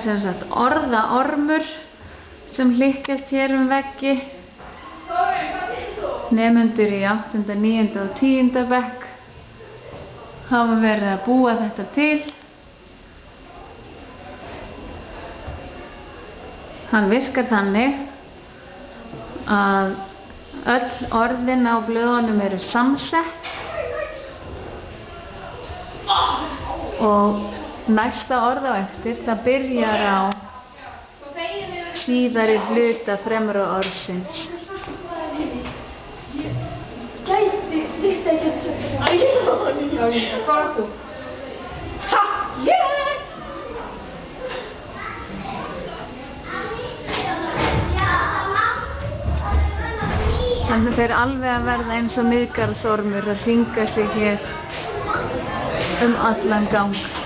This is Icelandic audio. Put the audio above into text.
sem sagt orðaormur sem hlykkjast hér veggi. Nemendur í 8., 9. og 10. bekk hafa verið að búa þetta til. Hann virkar þannig að öll orðin á blöðunum eru samsett og næsta orð á eftir það byrjar á síðari hluta fremra orðsins. Visste jag inte så. Kvar stod. Ha! Yeah! Þannig þeir alveg að verða eins og miðgarðsormur að hringa sig hér allan gang.